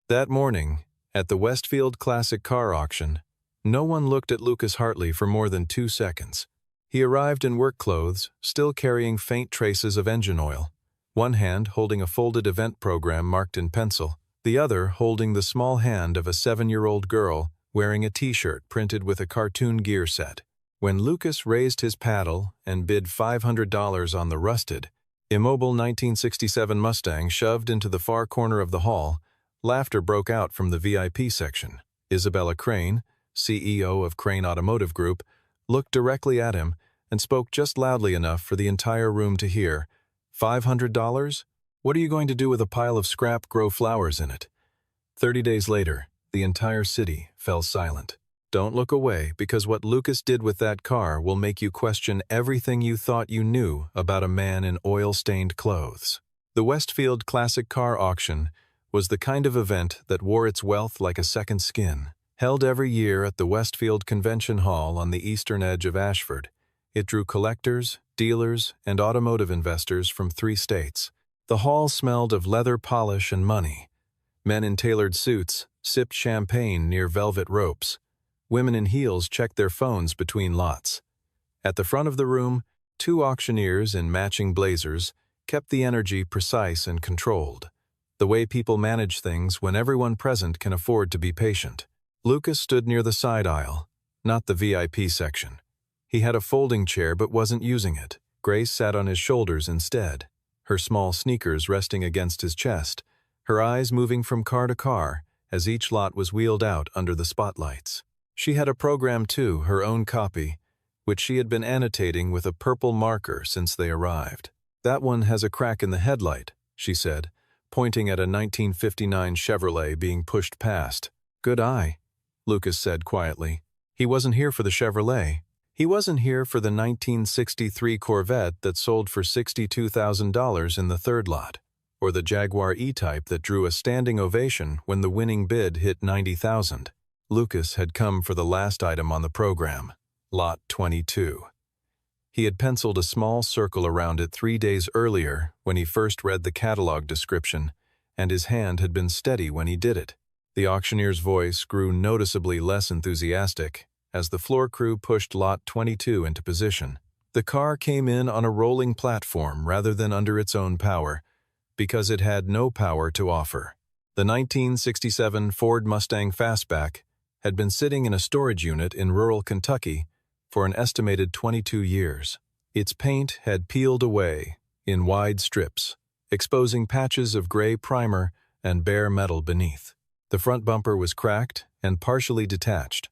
That morning, at the Westfield Classic Car Auction, no one looked at Lucas Hartley for more than 2 seconds. He arrived in work clothes, still carrying faint traces of engine oil, one hand holding a folded event program marked in pencil, the other holding the small hand of a 7-year-old girl wearing a t-shirt printed with a cartoon gear set. When Lucas raised his paddle and bid $500 on the rusted, immobile 1967 Mustang shoved into the far corner of the hall, laughter broke out from the VIP section. Isabella Crane, CEO of Crane Automotive Group, looked directly at him and spoke just loudly enough for the entire room to hear. $500? What are you going to do with a pile of scrap grow flowers in it? 30 days later, the entire city fell silent. Don't look away, because what Lucas did with that car will make you question everything you thought you knew about a man in oil-stained clothes. The Westfield Classic Car Auction was the kind of event that wore its wealth like a second skin. Held every year at the Westfield Convention Hall on the eastern edge of Ashford, it drew collectors, dealers, and automotive investors from 3 states. The hall smelled of leather polish and money. Men in tailored suits sipped champagne near velvet ropes. Women in heels checked their phones between lots. At the front of the room, 2 auctioneers in matching blazers kept the energy precise and controlled, the way people manage things when everyone present can afford to be patient. Lucas stood near the side aisle, not the VIP section. He had a folding chair but wasn't using it. Grace sat on his shoulders instead, her small sneakers resting against his chest, her eyes moving from car to car as each lot was wheeled out under the spotlights. She had a program too, her own copy, which she had been annotating with a purple marker since they arrived. "That one has a crack in the headlight," she said, pointing at a 1959 Chevrolet being pushed past. "Good eye," Lucas said quietly. He wasn't here for the Chevrolet. He wasn't here for the 1963 Corvette that sold for $62,000 in the third lot, or the Jaguar E-Type that drew a standing ovation when the winning bid hit $90,000. Lucas had come for the last item on the program, Lot 22. He had penciled a small circle around it 3 days earlier when he first read the catalog description, and his hand had been steady when he did it. The auctioneer's voice grew noticeably less enthusiastic as the floor crew pushed Lot 22 into position. The car came in on a rolling platform rather than under its own power, because it had no power to offer. The 1967 Ford Mustang Fastback had been sitting in a storage unit in rural Kentucky for an estimated 22 years. Its paint had peeled away in wide strips, exposing patches of gray primer and bare metal beneath. The front bumper was cracked and partially detached.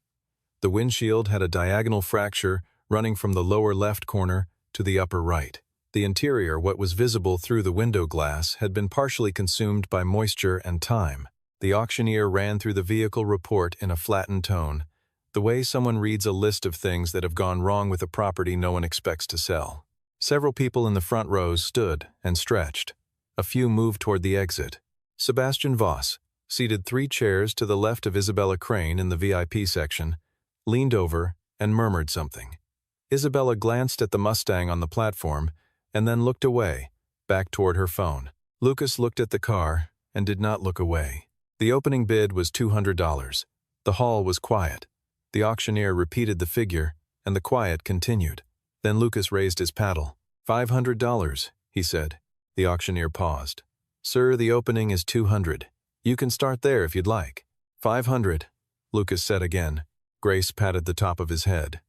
The windshield had a diagonal fracture running from the lower left corner to the upper right. The interior, what was visible through the window glass, had been partially consumed by moisture and time. The auctioneer ran through the vehicle report in a flattened tone, the way someone reads a list of things that have gone wrong with a property no one expects to sell. Several people in the front rows stood and stretched. A few moved toward the exit. Sebastian Voss, seated 3 chairs to the left of Isabella Crane in the VIP section, leaned over and murmured something. Isabella glanced at the Mustang on the platform and then looked away, back toward her phone. Lucas looked at the car and did not look away. The opening bid was $200. The hall was quiet. The auctioneer repeated the figure, and the quiet continued. Then Lucas raised his paddle. $500, he said. The auctioneer paused. "Sir, the opening is $200. You can start there if you'd like." $500, Lucas said again. Grace patted the top of his head.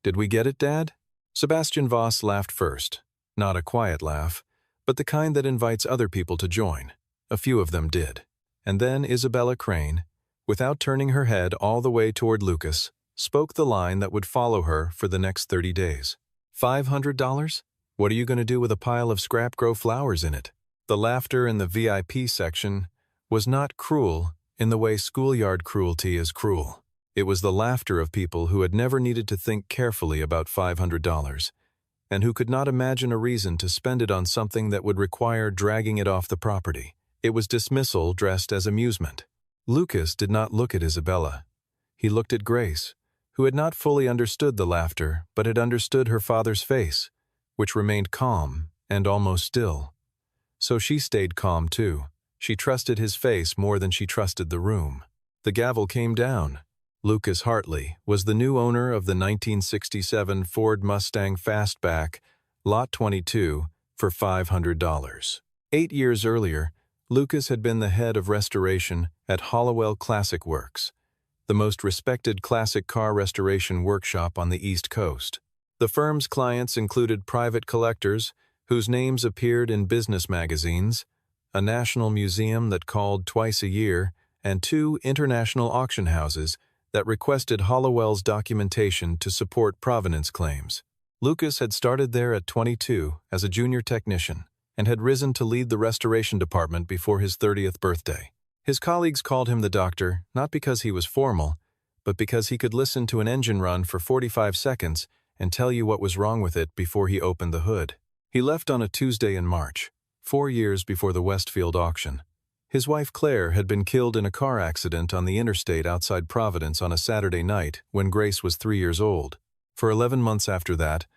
"Did we get it, Dad?" Sebastian Voss laughed first. Not a quiet laugh, but the kind that invites other people to join. A few of them did. And then Isabella Crane, without turning her head all the way toward Lucas, spoke the line that would follow her for the next 30 days. $500? What are you going to do with a pile of scrap grow flowers in it? The laughter in the VIP section was not cruel in the way schoolyard cruelty is cruel. It was the laughter of people who had never needed to think carefully about $500, and who could not imagine a reason to spend it on something that would require dragging it off the property. It was dismissal dressed as amusement. Lucas did not look at Isabella. He looked at Grace, who had not fully understood the laughter, but had understood her father's face, which remained calm and almost still. So she stayed calm too. She trusted his face more than she trusted the room. The gavel came down. Lucas Hartley was the new owner of the 1967 Ford Mustang Fastback, Lot 22, for $500. 8 years earlier, Lucas had been the head of restoration at Hollowell Classic Works, the most respected classic car restoration workshop on the East Coast. The firm's clients included private collectors whose names appeared in business magazines, a national museum that called twice a year, and 2 international auction houses that requested Hollowell's documentation to support provenance claims. Lucas had started there at 22 as a junior technician and had risen to lead the restoration department before his 30th birthday. His colleagues called him the doctor not because he was formal, but because he could listen to an engine run for 45 seconds and tell you what was wrong with it before he opened the hood. He left on a Tuesday in March, 4 years before the Westfield auction. His wife Claire had been killed in a car accident on the interstate outside Providence on a Saturday night when Grace was 3 years old. For 11 months after that,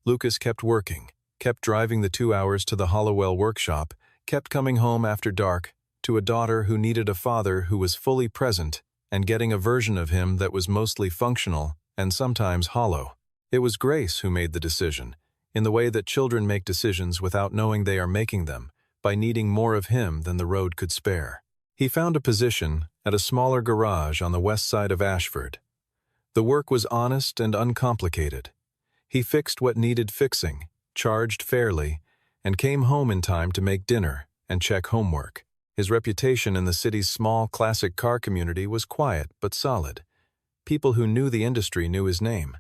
Lucas kept working, kept driving the 2 hours to the Hollowell workshop, kept coming home after dark to a daughter who needed a father who was fully present and getting a version of him that was mostly functional and sometimes hollow. It was Grace who made the decision, in the way that children make decisions without knowing they are making them, by needing more of him than the road could spare. He found a position at a smaller garage on the west side of Ashford. The work was honest and uncomplicated. He fixed what needed fixing, charged fairly, and came home in time to make dinner and check homework. His reputation in the city's small classic car community was quiet but solid. People who knew the industry knew his name.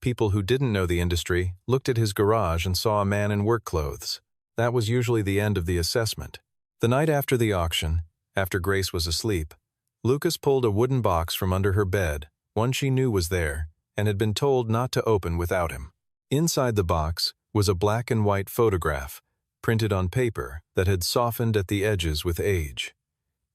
People who didn't know the industry looked at his garage and saw a man in work clothes. That was usually the end of the assessment. The night after the auction, after Grace was asleep, Lucas pulled a wooden box from under her bed, one she knew was there, and had been told not to open without him. Inside the box was a black and white photograph, printed on paper that had softened at the edges with age.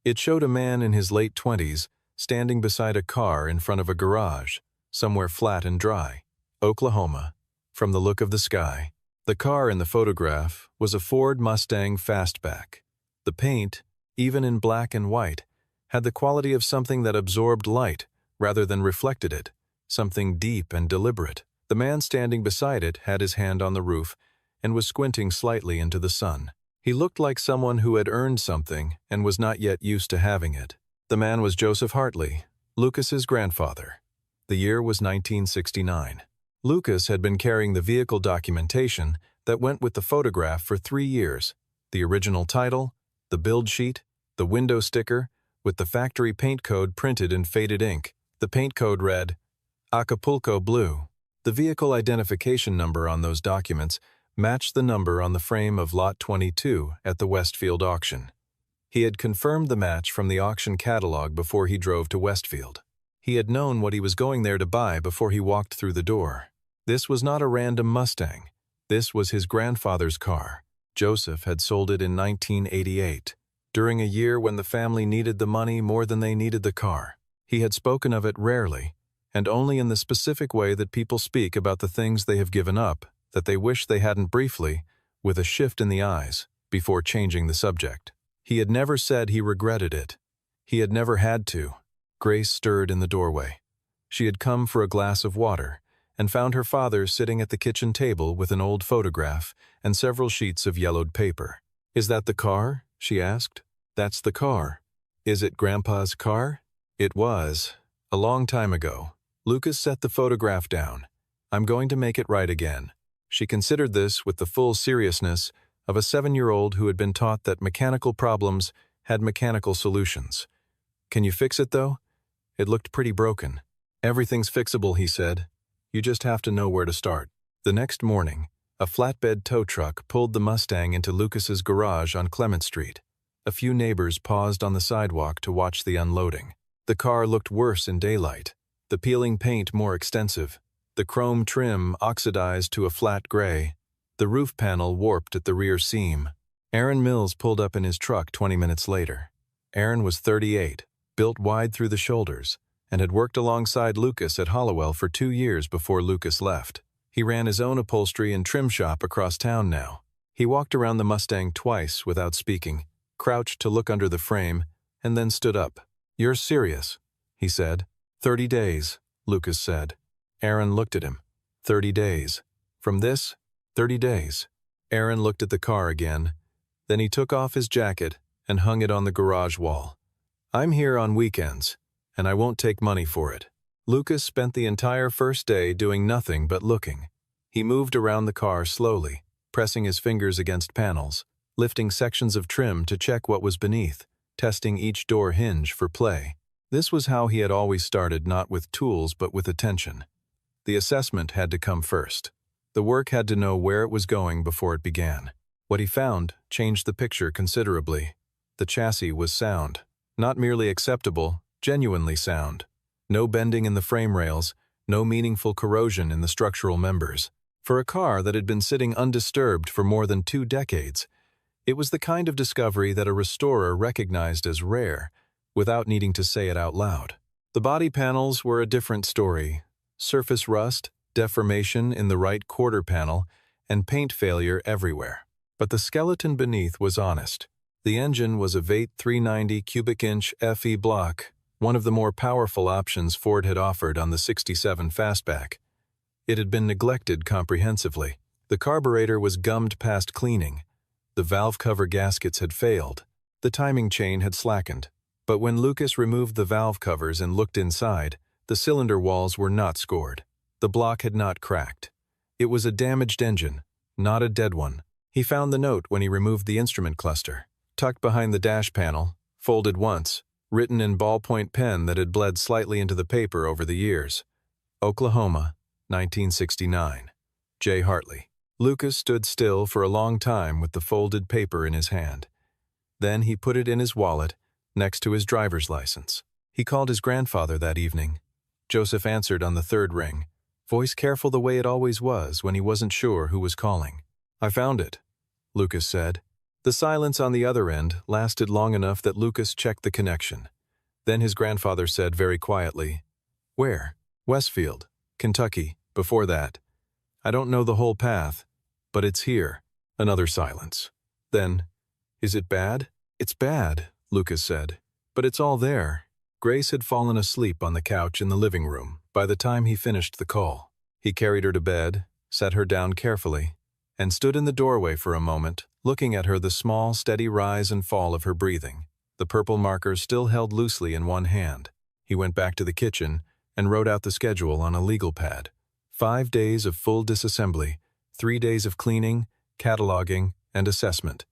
It showed a man in his late 20s standing beside a car in front of a garage, somewhere flat and dry, Oklahoma, from the look of the sky. The car in the photograph was a Ford Mustang Fastback. The paint, even in black and white, had the quality of something that absorbed light rather than reflected it, something deep and deliberate. The man standing beside it had his hand on the roof and was squinting slightly into the sun. He looked like someone who had earned something and was not yet used to having it. The man was Joseph Hartley, Lucas's grandfather. The year was 1969. Lucas had been carrying the vehicle documentation that went with the photograph for 3 years. The original title, the build sheet, the window sticker, with the factory paint code printed in faded ink. The paint code read, Acapulco Blue. The vehicle identification number on those documents matched the number on the frame of Lot 22 at the Westfield auction. He had confirmed the match from the auction catalog before he drove to Westfield. He had known what he was going there to buy before he walked through the door. This was not a random Mustang. This was his grandfather's car. Joseph had sold it in 1988, during a year when the family needed the money more than they needed the car. He had spoken of it rarely, and only in the specific way that people speak about the things they have given up, that they wish they hadn't briefly, with a shift in the eyes, before changing the subject. He had never said he regretted it. He had never had to. Grace stirred in the doorway. She had come for a glass of water, and found her father sitting at the kitchen table with an old photograph and several sheets of yellowed paper. "Is that the car?" she asked. "That's the car." "Is it Grandpa's car?" It was. A long time ago. Lucas set the photograph down. "I'm going to make it right again." She considered this with the full seriousness of a 7-year-old who had been taught that mechanical problems had mechanical solutions. "Can you fix it, though?" It looked pretty broken. "Everything's fixable," he said. "You just have to know where to start." The next morning, a flatbed tow truck pulled the Mustang into Lucas's garage on Clement Street. A few neighbors paused on the sidewalk to watch the unloading. The car looked worse in daylight, the peeling paint more extensive, the chrome trim oxidized to a flat gray, the roof panel warped at the rear seam. Aaron Mills pulled up in his truck 20 minutes later. Aaron was 38, built wide through the shoulders, and had worked alongside Lucas at Hollowell for 2 years before Lucas left. He ran his own upholstery and trim shop across town now. He walked around the Mustang twice without speaking, crouched to look under the frame, and then stood up. "You're serious," he said. "30 days," Lucas said. Aaron looked at him. 30 days. From this, 30 days. Aaron looked at the car again. Then he took off his jacket and hung it on the garage wall. "I'm here on weekends, and I won't take money for it." Lucas spent the entire first day doing nothing but looking. He moved around the car slowly, pressing his fingers against panels, lifting sections of trim to check what was beneath, testing each door hinge for play. This was how he had always started, not with tools but with attention. The assessment had to come first. The work had to know where it was going before it began. What he found changed the picture considerably. The chassis was sound. Not merely acceptable, genuinely sound. No bending in the frame rails, no meaningful corrosion in the structural members. For a car that had been sitting undisturbed for more than 2 decades, it was the kind of discovery that a restorer recognized as rare, without needing to say it out loud. The body panels were a different story. Surface rust, deformation in the right quarter panel, and paint failure everywhere. But the skeleton beneath was honest. The engine was a Vate 390 cubic-inch FE block, one of the more powerful options Ford had offered on the '67 Fastback. It had been neglected comprehensively. The carburetor was gummed past cleaning. The valve cover gaskets had failed. The timing chain had slackened. But when Lucas removed the valve covers and looked inside, the cylinder walls were not scored. The block had not cracked. It was a damaged engine, not a dead one. He found the note when he removed the instrument cluster, tucked behind the dash panel, folded once, written in ballpoint pen that had bled slightly into the paper over the years. Oklahoma, 1969. J. Hartley. Lucas stood still for a long time with the folded paper in his hand. Then he put it in his wallet, next to his driver's license. He called his grandfather that evening. Joseph answered on the 3rd ring, voice careful the way it always was when he wasn't sure who was calling. "I found it," Lucas said. The silence on the other end lasted long enough that Lucas checked the connection. Then his grandfather said very quietly, "Where?" "Westfield, Kentucky, before that. I don't know the whole path, but it's here." Another silence. Then, "Is it bad?" "It's bad," Lucas said, "but it's all there." Grace had fallen asleep on the couch in the living room by the time he finished the call. He carried her to bed, set her down carefully, and stood in the doorway for a moment, looking at her, the small, steady rise and fall of her breathing, the purple markers still held loosely in one hand. He went back to the kitchen and wrote out the schedule on a legal pad. 5 days of full disassembly, 3 days of cleaning, cataloging, and assessment,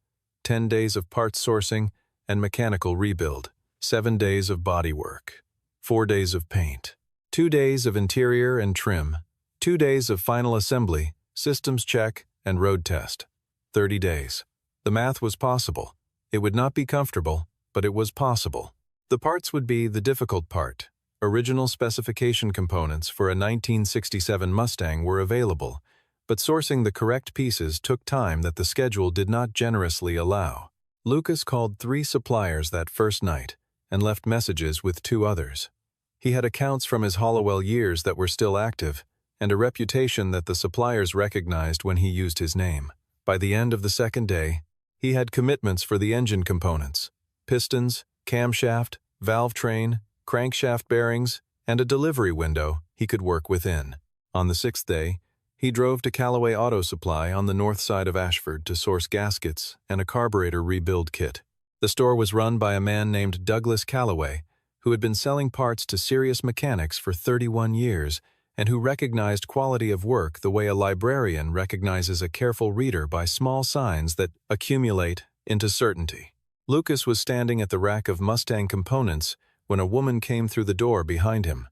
10 days of parts sourcing and mechanical rebuild, 7 days of body work, 4 days of paint, 2 days of interior and trim, 2 days of final assembly, systems check, and road test. 30 days. The math was possible. It would not be comfortable, but it was possible. The parts would be the difficult part. Original specification components for a 1967 Mustang were available, but sourcing the correct pieces took time that the schedule did not generously allow. Lucas called 3 suppliers that first night and left messages with 2 others. He had accounts from his Hollowell years that were still active, and a reputation that the suppliers recognized when he used his name. By the end of the second day, he had commitments for the engine components, pistons, camshaft, valve train, crankshaft bearings, and a delivery window he could work within. On the 6th day, he drove to Callaway Auto Supply on the north side of Ashford to source gaskets and a carburetor rebuild kit. The store was run by a man named Douglas Callaway, who had been selling parts to serious mechanics for 31 years and who recognized quality of work the way a librarian recognizes a careful reader by small signs that accumulate into certainty. Lucas was standing at the rack of Mustang components when a woman came through the door behind him.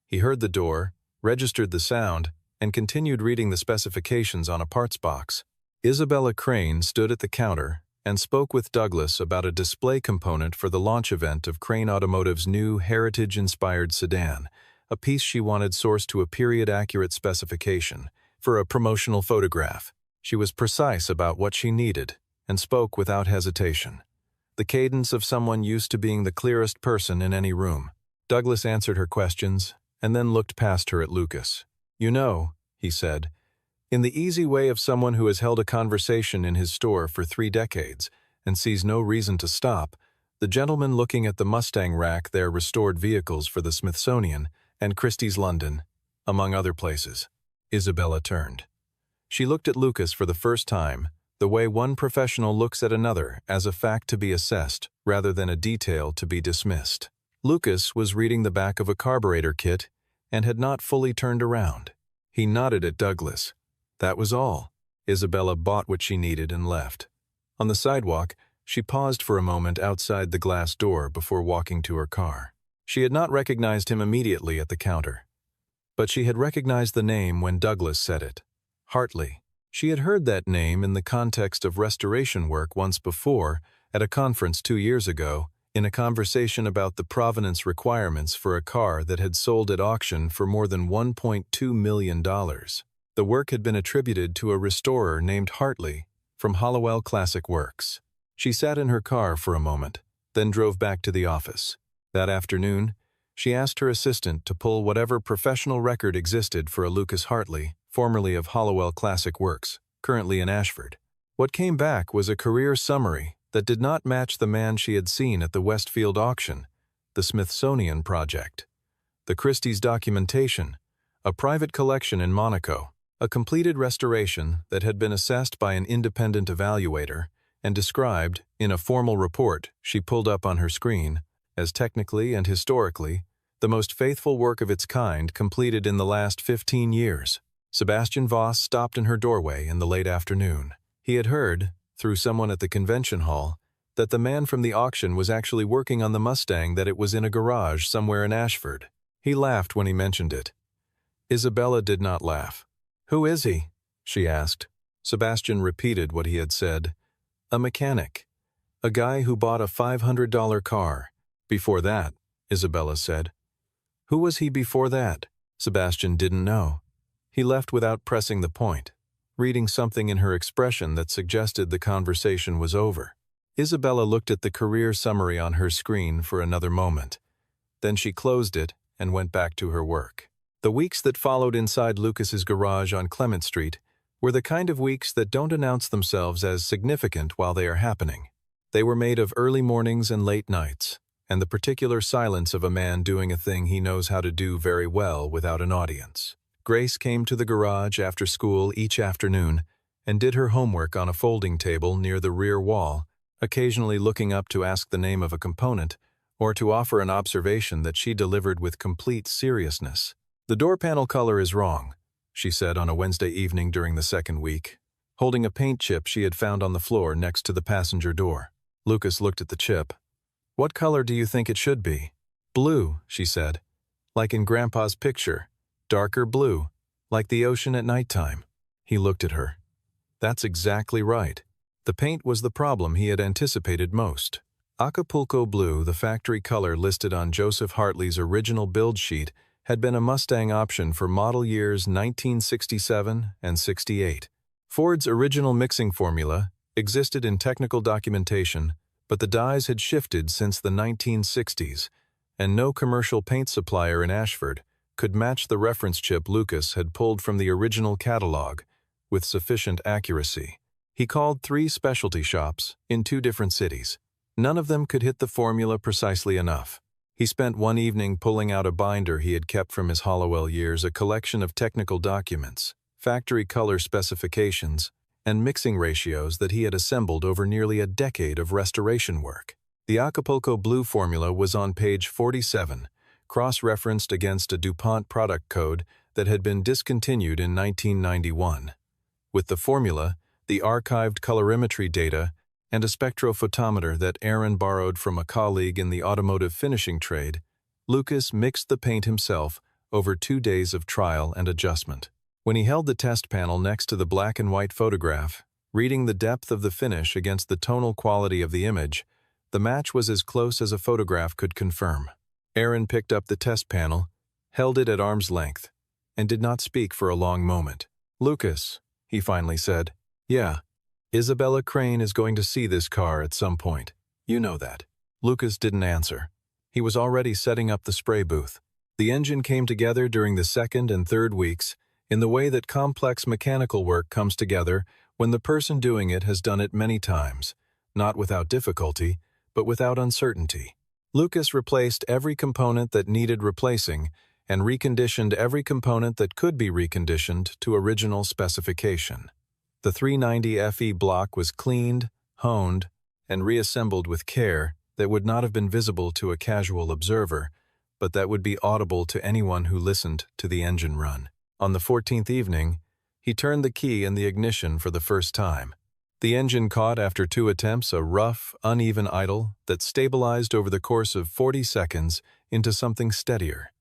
He heard the door, registered the sound, and continued reading the specifications on a parts box. Isabella Crane stood at the counter and spoke with Douglas about a display component for the launch event of Crane Automotive's new heritage-inspired sedan, a piece she wanted sourced to a period-accurate specification for a promotional photograph. She was precise about what she needed and spoke without hesitation, the cadence of someone used to being the clearest person in any room. Douglas answered her questions and then looked past her at Lucas. "You know," he said, in the easy way of someone who has held a conversation in his store for 3 decades and sees no reason to stop, the gentleman looking at the Mustang rack there restored vehicles for the Smithsonian and Christie's London, among other places. Isabella turned. She looked at Lucas for the first time, the way one professional looks at another, as a fact to be assessed rather than a detail to be dismissed. Lucas was reading the back of a carburetor kit and had not fully turned around. He nodded at Douglas. That was all. Isabella bought what she needed and left. On the sidewalk, she paused for a moment outside the glass door before walking to her car. She had not recognized him immediately at the counter, but she had recognized the name when Douglas said it. Hartley. She had heard that name in the context of restoration work once before, at a conference 2 years ago, in a conversation about the provenance requirements for a car that had sold at auction for more than $1.2 million. The work had been attributed to a restorer named Hartley from Hollowell Classic Works. She sat in her car for a moment, then drove back to the office. That afternoon, she asked her assistant to pull whatever professional record existed for a Lucas Hartley, formerly of Hollowell Classic Works, currently in Ashford. What came back was a career summary that did not match the man she had seen at the Westfield auction, the Smithsonian project, the Christie's documentation, a private collection in Monaco, a completed restoration that had been assessed by an independent evaluator and described, in a formal report she pulled up on her screen, as technically and historically the most faithful work of its kind completed in the last 15 years. Sebastian Voss stopped in her doorway in the late afternoon. He had heard, through someone at the convention hall, that the man from the auction was actually working on the Mustang, that it was in a garage somewhere in Ashford. He laughed when he mentioned it. Isabella did not laugh. "Who is he?" she asked. Sebastian repeated what he had said. "A mechanic. A guy who bought a $500 car. Before that," Isabella said. "Who was he before that?" Sebastian didn't know. He left without pressing the point, reading something in her expression that suggested the conversation was over. Isabella looked at the career summary on her screen for another moment. Then she closed it and went back to her work. The weeks that followed inside Lucas's garage on Clement Street were the kind of weeks that don't announce themselves as significant while they are happening. They were made of early mornings and late nights, and the particular silence of a man doing a thing he knows how to do very well without an audience. Grace came to the garage after school each afternoon and did her homework on a folding table near the rear wall, occasionally looking up to ask the name of a component or to offer an observation that she delivered with complete seriousness. "The door panel color is wrong," she said on a Wednesday evening during the second week, holding a paint chip she had found on the floor next to the passenger door. Lucas looked at the chip. "What color do you think it should be?" "Blue," she said. "Like in Grandpa's picture. Darker blue, like the ocean at nighttime." He looked at her. That's exactly right. The paint was the problem he had anticipated most. Acapulco blue, the factory color listed on Joseph Hartley's original build sheet, had been a Mustang option for model years 1967 and 68. Ford's original mixing formula existed in technical documentation, but the dyes had shifted since the 1960s, and no commercial paint supplier in Ashford could match the reference chip Lucas had pulled from the original catalog with sufficient accuracy. He called 3 specialty shops in 2 different cities. None of them could hit the formula precisely enough. He spent one evening pulling out a binder he had kept from his Hollowell years, a collection of technical documents, factory color specifications, and mixing ratios that he had assembled over nearly a decade of restoration work. The Acapulco blue formula was on page 47, cross-referenced against a DuPont product code that had been discontinued in 1991. With the formula, the archived colorimetry data, and a spectrophotometer that Aaron borrowed from a colleague in the automotive finishing trade, Lucas mixed the paint himself over 2 days of trial and adjustment. When he held the test panel next to the black and white photograph, reading the depth of the finish against the tonal quality of the image, the match was as close as a photograph could confirm. Aaron picked up the test panel, held it at arm's length, and did not speak for a long moment. "Lucas," he finally said. "Yeah, Isabella Crane is going to see this car at some point. You know that." Lucas didn't answer. He was already setting up the spray booth. The engine came together during the 2nd and 3rd weeks in the way that complex mechanical work comes together when the person doing it has done it many times, not without difficulty, but without uncertainty. Lucas replaced every component that needed replacing and reconditioned every component that could be reconditioned to original specification. The 390FE block was cleaned, honed, and reassembled with care that would not have been visible to a casual observer, but that would be audible to anyone who listened to the engine run. On the 14th evening, he turned the key in the ignition for the first time. The engine caught after 2 attempts a rough, uneven idle that stabilized over the course of 40 seconds into something steadier.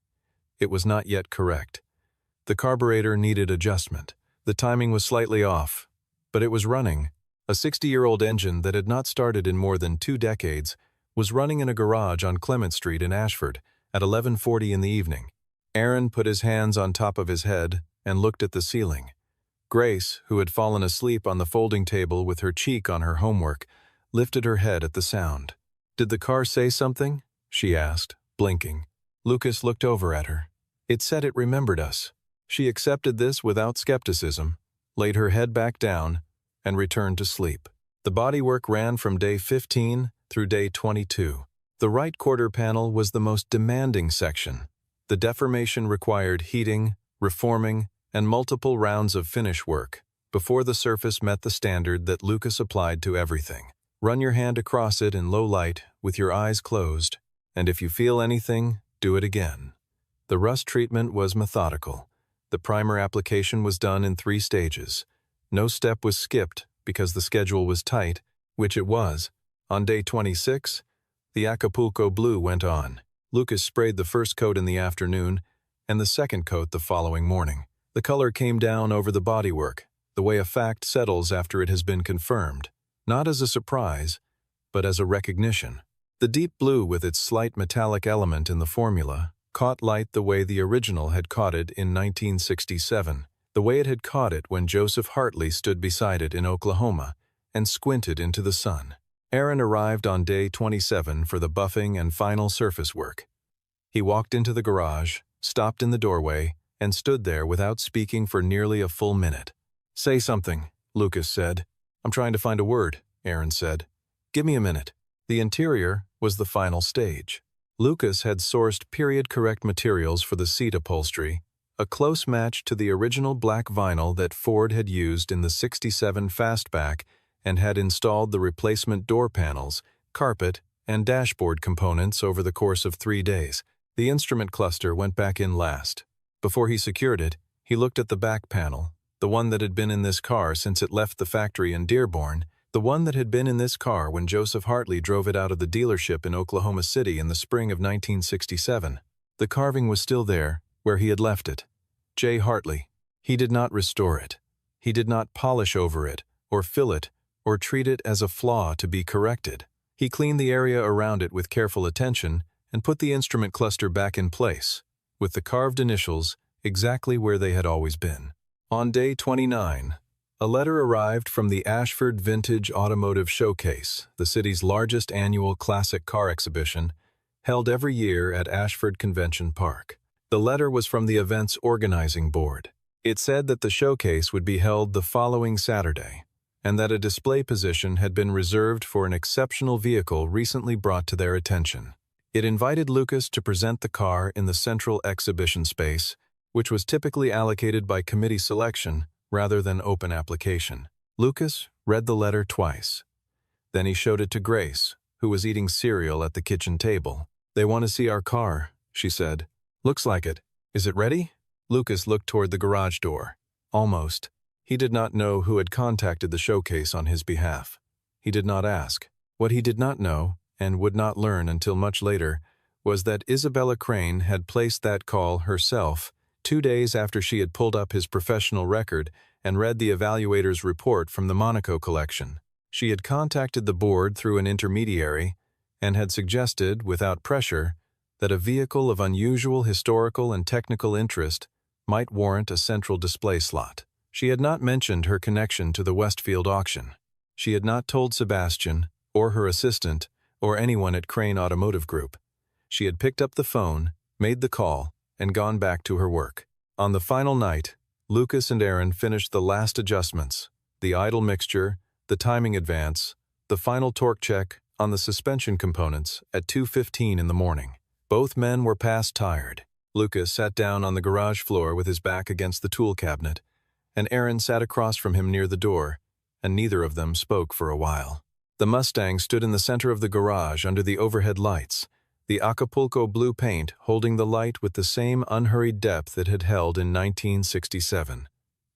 It was not yet correct. The carburetor needed adjustment. The timing was slightly off, but it was running. A 60-year-old engine that had not started in more than 2 decades was running in a garage on Clement Street in Ashford at 11:40 in the evening. Aaron put his hands on top of his head and looked at the ceiling. Grace, who had fallen asleep on the folding table with her cheek on her homework, lifted her head at the sound. "Did the car say something?" she asked, blinking. Lucas looked over at her. "It said it remembered us." She accepted this without skepticism, laid her head back down, and returned to sleep. The bodywork ran from day 15 through day 22. The right quarter panel was the most demanding section. The deformation required heating, reforming, and multiple rounds of finish work before the surface met the standard that Lucas applied to everything. Run your hand across it in low light with your eyes closed, and if you feel anything, do it again. The rust treatment was methodical. The primer application was done in 3 stages. No step was skipped because the schedule was tight, which it was. On day 26, the Acapulco Blue went on. Lucas sprayed the first coat in the afternoon and the second coat the following morning. The color came down over the bodywork, the way a fact settles after it has been confirmed, not as a surprise, but as a recognition. The deep blue with its slight metallic element in the formula caught light the way the original had caught it in 1967, the way it had caught it when Joseph Hartley stood beside it in Oklahoma and squinted into the sun. Aaron arrived on day 27 for the buffing and final surface work. He walked into the garage, stopped in the doorway, and stood there without speaking for nearly a full minute. "Say something," Lucas said. "I'm trying to find a word," Aaron said. "Give me a minute." The interior was the final stage. Lucas had sourced period-correct materials for the seat upholstery, a close match to the original black vinyl that Ford had used in the '67 Fastback, and had installed the replacement door panels, carpet, and dashboard components over the course of 3 days. The instrument cluster went back in last. Before he secured it, he looked at the back panel, the one that had been in this car since it left the factory in Dearborn, the one that had been in this car when Joseph Hartley drove it out of the dealership in Oklahoma City in the spring of 1967. The carving was still there, where he had left it. J. Hartley. He did not restore it. He did not polish over it, or fill it, or treat it as a flaw to be corrected. He cleaned the area around it with careful attention and put the instrument cluster back in place, with the carved initials exactly where they had always been. On day 29, a letter arrived from the Ashford Vintage Automotive Showcase, the city's largest annual classic car exhibition, held every year at Ashford Convention Park. The letter was from the event's organizing board. It said that the showcase would be held the following Saturday, and that a display position had been reserved for an exceptional vehicle recently brought to their attention. It invited Lucas to present the car in the central exhibition space, which was typically allocated by committee selection rather than open application. Lucas read the letter twice. Then he showed it to Grace, who was eating cereal at the kitchen table. "They want to see our car," she said. "Looks like it. Is it ready?" Lucas looked toward the garage door. Almost. He did not know who had contacted the showcase on his behalf. He did not ask. What he did not know, and would not learn until much later, was that Isabella Crane had placed that call herself 2 days after she had pulled up his professional record and read the evaluator's report from the Monaco collection. She had contacted the board through an intermediary and had suggested, without pressure, that a vehicle of unusual historical and technical interest might warrant a central display slot. She had not mentioned her connection to the Westfield auction. She had not told Sebastian, or her assistant, or anyone at Crane Automotive Group. She had picked up the phone, made the call, and gone back to her work. On the final night, Lucas and Aaron finished the last adjustments, the idle mixture, the timing advance, the final torque check on the suspension components at 2:15 in the morning. Both men were past tired. Lucas sat down on the garage floor with his back against the tool cabinet, and Aaron sat across from him near the door, and neither of them spoke for a while. The Mustang stood in the center of the garage under the overhead lights, the Acapulco blue paint holding the light with the same unhurried depth it had held in 1967.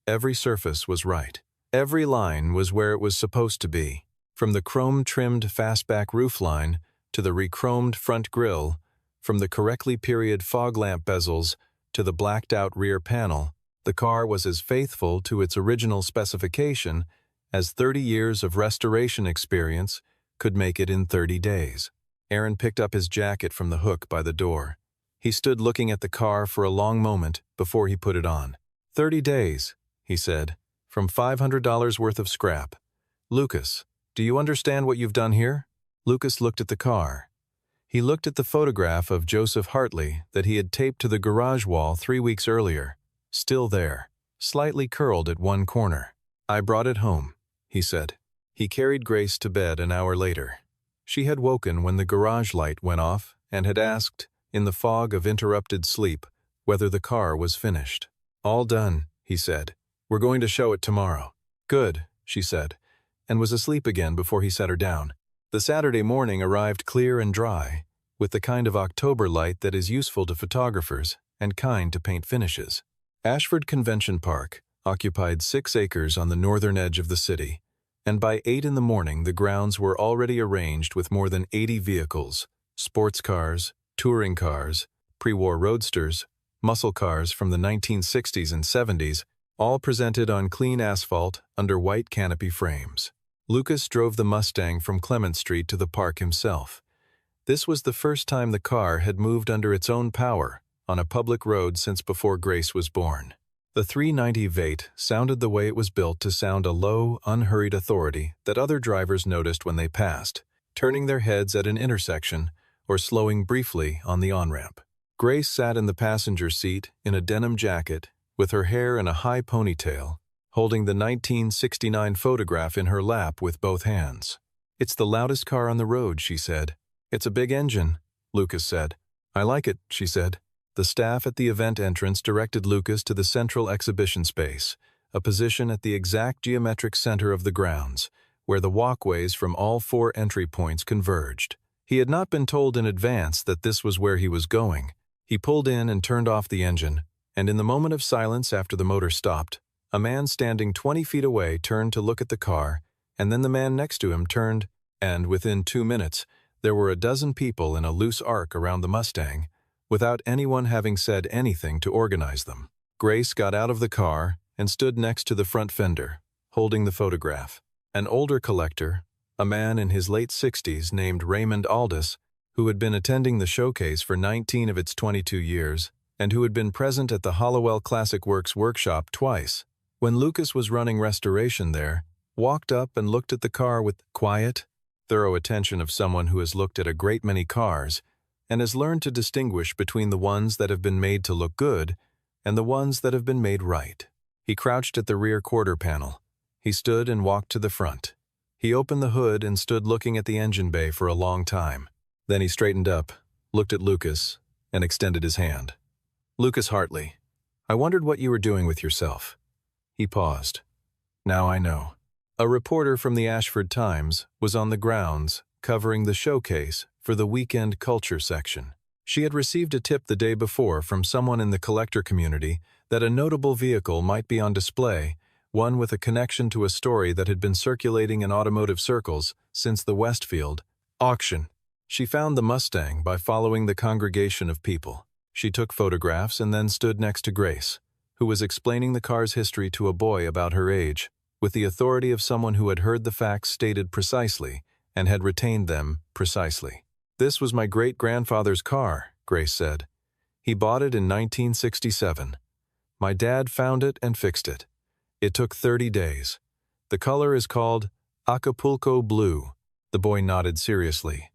Every surface was right. Every line was where it was supposed to be. From the chrome-trimmed fastback roofline to the re-chromed front grille, from the correctly period fog lamp bezels to the blacked-out rear panel, the car was as faithful to its original specification as 30 years of restoration experience could make it in 30 days. Aaron picked up his jacket from the hook by the door. He stood looking at the car for a long moment before he put it on. 30 days, he said, from $500 worth of scrap. Lucas, do you understand what you've done here? Lucas looked at the car. He looked at the photograph of Joseph Hartley that he had taped to the garage wall 3 weeks earlier, still there, slightly curled at one corner. I brought it home, he said. He carried Grace to bed an hour later. She had woken when the garage light went off and had asked, in the fog of interrupted sleep, whether the car was finished. All done, he said. We're going to show it tomorrow. Good, she said, and was asleep again before he set her down. The Saturday morning arrived clear and dry, with the kind of October light that is useful to photographers and kind to paint finishes. Ashford Convention Park occupied 6 acres on the northern edge of the city, and by 8 in the morning the grounds were already arranged with more than 80 vehicles, sports cars, touring cars, pre-war roadsters, muscle cars from the 1960s and 70s, all presented on clean asphalt under white canopy frames. Lucas drove the Mustang from Clement Street to the park himself. This was the first time the car had moved under its own power on a public road since before Grace was born. The 390 Vate sounded the way it was built to sound a low, unhurried authority that other drivers noticed when they passed, turning their heads at an intersection or slowing briefly on the on-ramp. Grace sat in the passenger seat in a denim jacket with her hair in a high ponytail, holding the 1969 photograph in her lap with both hands. It's the loudest car on the road, she said. It's a big engine, Lucas said. I like it, she said. The staff at the event entrance directed Lucas to the central exhibition space, a position at the exact geometric center of the grounds, where the walkways from all 4 entry points converged. He had not been told in advance that this was where he was going. He pulled in and turned off the engine, and in the moment of silence after the motor stopped, a man standing 20 feet away turned to look at the car, and then the man next to him turned, and within 2 minutes, there were a dozen people in a loose arc around the Mustang, without anyone having said anything to organize them. Grace got out of the car and stood next to the front fender, holding the photograph. An older collector, a man in his late 60s named Raymond Aldis, who had been attending the showcase for 19 of its 22 years, and who had been present at the Hollowell Classic Works workshop twice, when Lucas was running restoration there, walked up and looked at the car with quiet, thorough attention of someone who has looked at a great many cars and has learned to distinguish between the ones that have been made to look good and the ones that have been made right. He crouched at the rear quarter panel. He stood and walked to the front. He opened the hood and stood looking at the engine bay for a long time. Then he straightened up, looked at Lucas, and extended his hand. Lucas Hartley, I wondered what you were doing with yourself. He paused. Now I know. A reporter from the Ashford Times was on the grounds covering the showcase for the weekend culture section. She had received a tip the day before from someone in the collector community that a notable vehicle might be on display, one with a connection to a story that had been circulating in automotive circles since the Westfield auction. She found the Mustang by following the congregation of people. She took photographs and then stood next to Grace, who was explaining the car's history to a boy about her age, with the authority of someone who had heard the facts stated precisely and had retained them precisely. This was my great-grandfather's car, Grace said. He bought it in 1967. My dad found it and fixed it. It took 30 days. The color is called Acapulco Blue. The boy nodded seriously.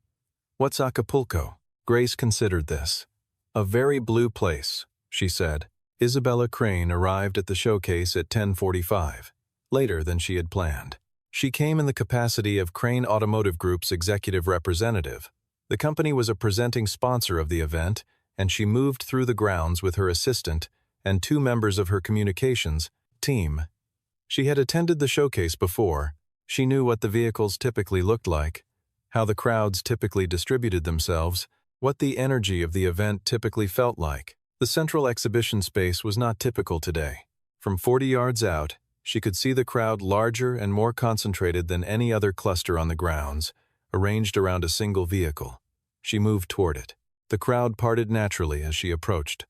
What's Acapulco? Grace considered this. A very blue place, she said. Isabella Crane arrived at the showcase at 10:45, later than she had planned. She came in the capacity of Crane Automotive Group's executive representative. The company was a presenting sponsor of the event, and she moved through the grounds with her assistant and 2 members of her communications team. She had attended the showcase before. She knew what the vehicles typically looked like, how the crowds typically distributed themselves, what the energy of the event typically felt like. The central exhibition space was not typical today. From 40 yards out, she could see the crowd larger and more concentrated than any other cluster on the grounds, arranged around a single vehicle. She moved toward it. The crowd parted naturally as she approached,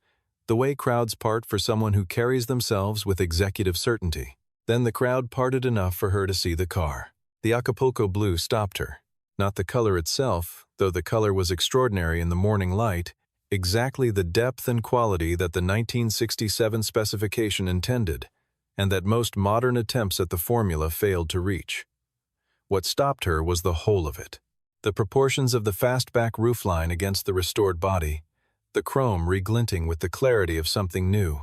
the way crowds part for someone who carries themselves with executive certainty. Then the crowd parted enough for her to see the car. The Acapulco blue stopped her. Not the color itself, though the color was extraordinary in the morning light, exactly the depth and quality that the 1967 specification intended, and that most modern attempts at the formula failed to reach. What stopped her was the whole of it. The proportions of the fastback roofline against the restored body, the chrome reglinting with the clarity of something new.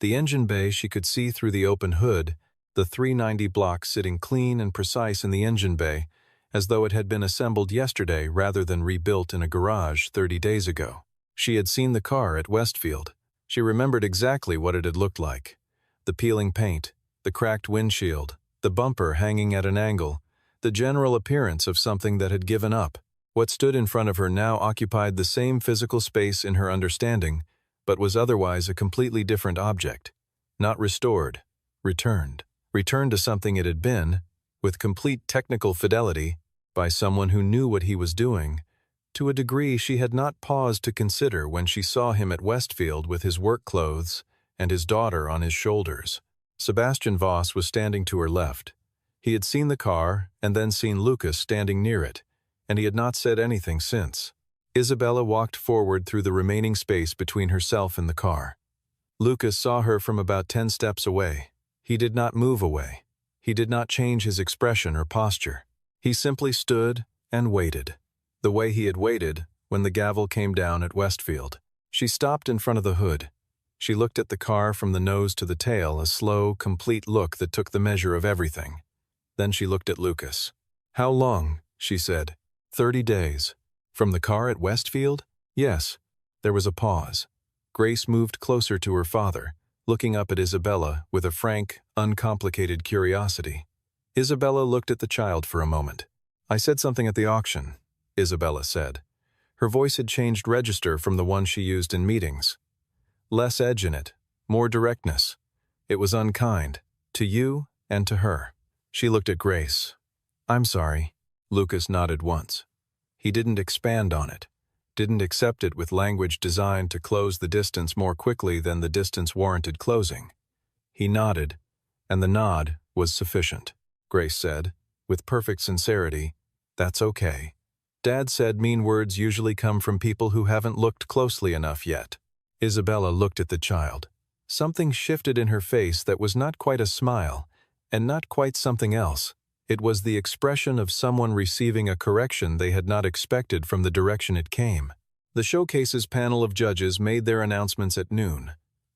The engine bay she could see through the open hood, the 390 block sitting clean and precise in the engine bay, as though it had been assembled yesterday rather than rebuilt in a garage 30 days ago. She had seen the car at Westfield. She remembered exactly what it had looked like. The peeling paint, the cracked windshield, the bumper hanging at an angle, the general appearance of something that had given up. What stood in front of her now occupied the same physical space in her understanding, but was otherwise a completely different object. Not restored, returned to something it had been, with complete technical fidelity, by someone who knew what he was doing, to a degree she had not paused to consider when she saw him at Westfield with his work clothes and his daughter on his shoulders. Sebastian Voss was standing to her left. He had seen the car and then seen Lucas standing near it, and he had not said anything since. Isabella walked forward through the remaining space between herself and the car. Lucas saw her from about 10 steps away. He did not move away. He did not change his expression or posture. He simply stood and waited, the way he had waited when the gavel came down at Westfield. She stopped in front of the hood. She looked at the car from the nose to the tail, a slow, complete look that took the measure of everything. Then she looked at Lucas. "How long?" she said. 30 days. From the car at Westfield? Yes. There was a pause. Grace moved closer to her father, looking up at Isabella with a frank, uncomplicated curiosity. Isabella looked at the child for a moment. "I said something at the auction," Isabella said. Her voice had changed register from the one she used in meetings. Less edge in it, more directness. It was unkind, to you and to her. She looked at Grace. "I'm sorry." Lucas nodded once. He didn't expand on it, didn't accept it with language designed to close the distance more quickly than the distance warranted closing. He nodded, and the nod was sufficient. Grace said, with perfect sincerity, "That's okay. Dad said mean words usually come from people who haven't looked closely enough yet." Isabella looked at the child. Something shifted in her face that was not quite a smile, and not quite something else. It was the expression of someone receiving a correction they had not expected from the direction it came. The showcase's panel of judges made their announcements at noon,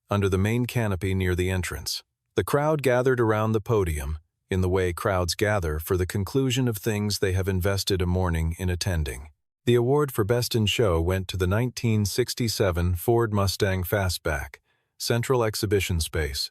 under the main canopy near the entrance. The crowd gathered around the podium, in the way crowds gather for the conclusion of things they have invested a morning in attending. The award for Best in Show went to the 1967 Ford Mustang Fastback, Central Exhibition Space,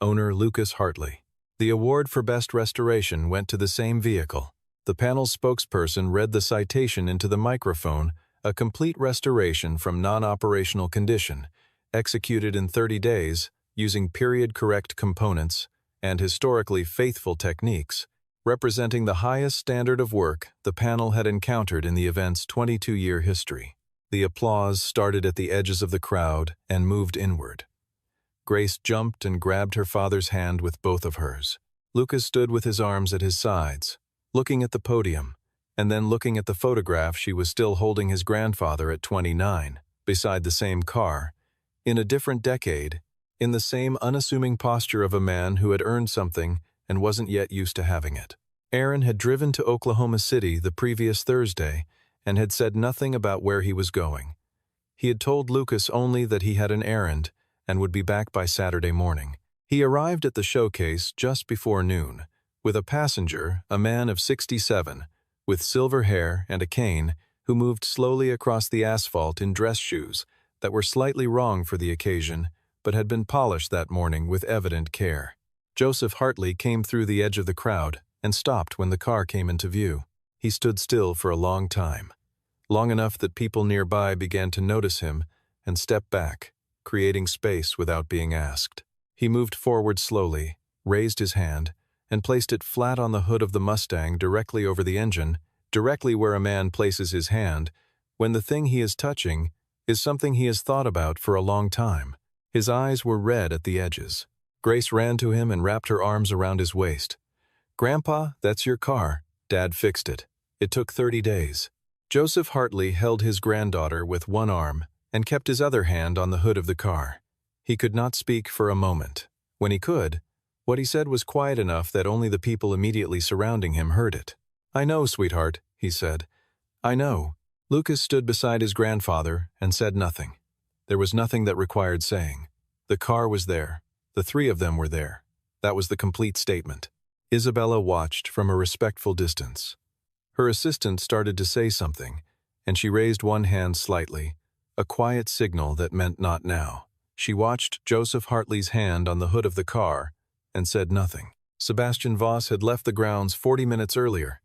owner Lucas Hartley. The award for Best Restoration went to the same vehicle. The panel's spokesperson read the citation into the microphone, a complete restoration from non-operational condition, executed in 30 days, using period-correct components and historically faithful techniques, representing the highest standard of work the panel had encountered in the event's 22-year history. The applause started at the edges of the crowd and moved inward. Grace jumped and grabbed her father's hand with both of hers. Lucas stood with his arms at his sides, looking at the podium, and then looking at the photograph she was still holding his grandfather at 29, beside the same car, in a different decade, in the same unassuming posture of a man who had earned something and wasn't yet used to having it. Aaron had driven to Oklahoma City the previous Thursday and had said nothing about where he was going. He had told Lucas only that he had an errand and would be back by Saturday morning. He arrived at the showcase just before noon, with a passenger, a man of 67, with silver hair and a cane, who moved slowly across the asphalt in dress shoes that were slightly wrong for the occasion, but had been polished that morning with evident care. Joseph Hartley came through the edge of the crowd and stopped when the car came into view. He stood still for a long time, long enough that people nearby began to notice him and step back, creating space without being asked. He moved forward slowly, raised his hand, and placed it flat on the hood of the Mustang directly over the engine, directly where a man places his hand when the thing he is touching is something he has thought about for a long time. His eyes were red at the edges. Grace ran to him and wrapped her arms around his waist. "Grandpa, that's your car. Dad fixed it. It took 30 days. Joseph Hartley held his granddaughter with one arm and kept his other hand on the hood of the car. He could not speak for a moment. When he could, what he said was quiet enough that only the people immediately surrounding him heard it. "I know, sweetheart," he said. "I know." Lucas stood beside his grandfather and said nothing. There was nothing that required saying. The car was there. The three of them were there. That was the complete statement. Isabella watched from a respectful distance. Her assistant started to say something, and she raised one hand slightly, a quiet signal that meant not now. She watched Joseph Hartley's hand on the hood of the car and said nothing. Sebastian Voss had left the grounds 40 minutes earlier.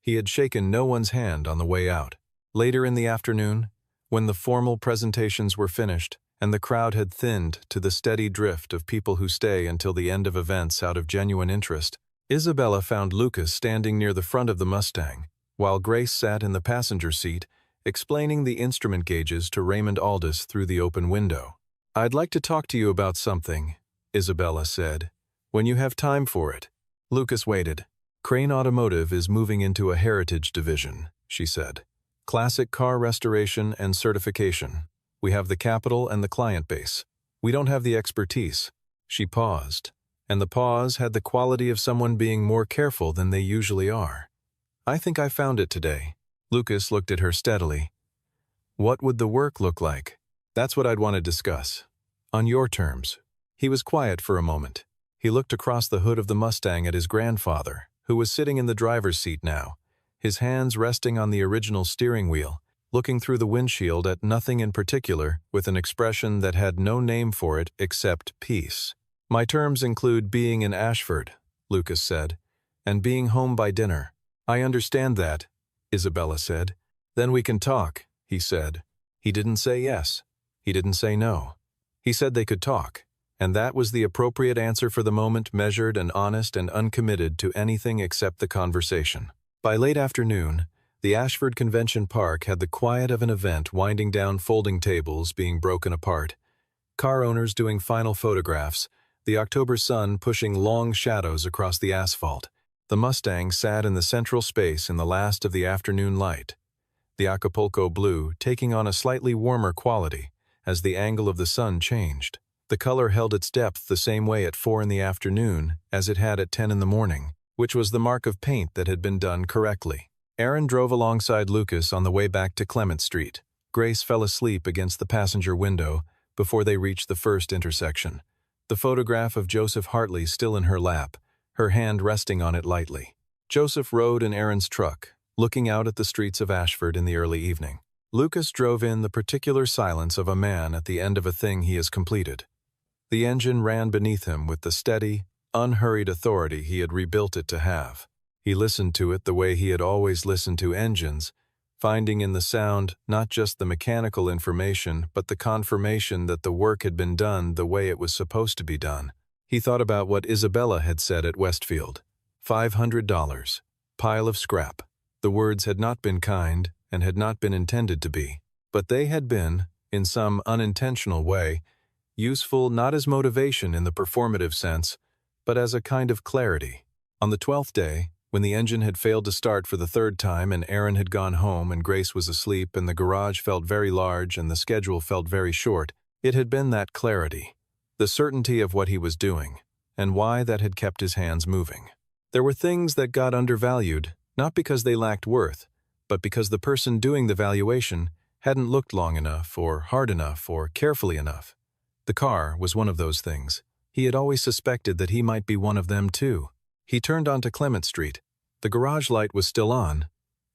He had shaken no one's hand on the way out. Later in the afternoon, when the formal presentations were finished and the crowd had thinned to the steady drift of people who stay until the end of events out of genuine interest, Isabella found Lucas standing near the front of the Mustang, while Grace sat in the passenger seat, explaining the instrument gauges to Raymond Aldous through the open window. "I'd like to talk to you about something," Isabella said, "when you have time for it." Lucas waited. "Crane Automotive is moving into a heritage division," she said. "Classic car restoration and certification. We have the capital and the client base. We don't have the expertise." She paused, and the pause had the quality of someone being more careful than they usually are. "I think I found it today." Lucas looked at her steadily. "What would the work look like?" "That's what I'd want to discuss. On your terms." He was quiet for a moment. He looked across the hood of the Mustang at his grandfather, who was sitting in the driver's seat now, his hands resting on the original steering wheel, looking through the windshield at nothing in particular with an expression that had no name for it except peace. "My terms include being in Ashford," Lucas said, "and being home by dinner." "I understand that," Isabella said. "Then we can talk," he said. He didn't say yes. He didn't say no. He said they could talk, and that was the appropriate answer for the moment, measured and honest and uncommitted to anything except the conversation. By late afternoon, the Ashford Convention Park had the quiet of an event, winding down, folding tables being broken apart, car owners doing final photographs, the October sun pushing long shadows across the asphalt. The Mustang sat in the central space in the last of the afternoon light, the Acapulco blue taking on a slightly warmer quality as the angle of the sun changed. The color held its depth the same way at 4 in the afternoon as it had at 10 in the morning, which was the mark of paint that had been done correctly. Aaron drove alongside Lucas on the way back to Clement Street. Grace fell asleep against the passenger window before they reached the first intersection, the photograph of Joseph Hartley still in her lap, her hand resting on it lightly. Joseph rode in Aaron's truck, looking out at the streets of Ashford in the early evening. Lucas drove in the particular silence of a man at the end of a thing he has completed. The engine ran beneath him with the steady, unhurried authority he had rebuilt it to have. He listened to it the way he had always listened to engines, finding in the sound not just the mechanical information but the confirmation that the work had been done the way it was supposed to be done. He thought about what Isabella had said at Westfield. $500. Pile of scrap. The words had not been kind and had not been intended to be, but they had been, in some unintentional way, useful not as motivation in the performative sense, but as a kind of clarity. On the 12th day, when the engine had failed to start for the 3rd time and Aaron had gone home and Grace was asleep and the garage felt very large and the schedule felt very short, it had been that clarity, the certainty of what he was doing, and why that had kept his hands moving. There were things that got undervalued, not because they lacked worth, but because the person doing the valuation hadn't looked long enough or hard enough or carefully enough. The car was one of those things. He had always suspected that he might be one of them too. He turned onto Clement Street. The garage light was still on.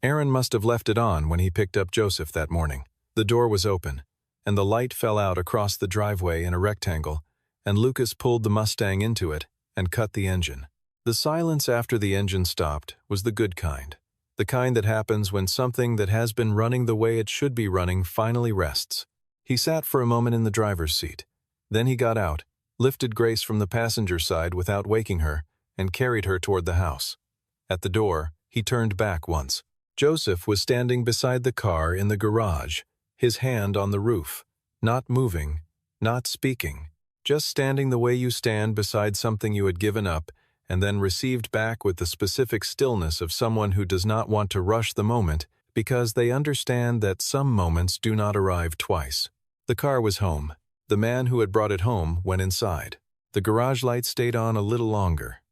Aaron must have left it on when he picked up Joseph that morning. The door was open, and the light fell out across the driveway in a rectangle, and Lucas pulled the Mustang into it and cut the engine. The silence after the engine stopped was the good kind. The kind that happens when something that has been running the way it should be running finally rests. He sat for a moment in the driver's seat. Then he got out, lifted Grace from the passenger side without waking her, and carried her toward the house. At the door, he turned back once. Joseph was standing beside the car in the garage, his hand on the roof, not moving, not speaking, just standing the way you stand beside something you had given up and then received back with the specific stillness of someone who does not want to rush the moment because they understand that some moments do not arrive twice. The car was home. The man who had brought it home went inside. The garage light stayed on a little longer.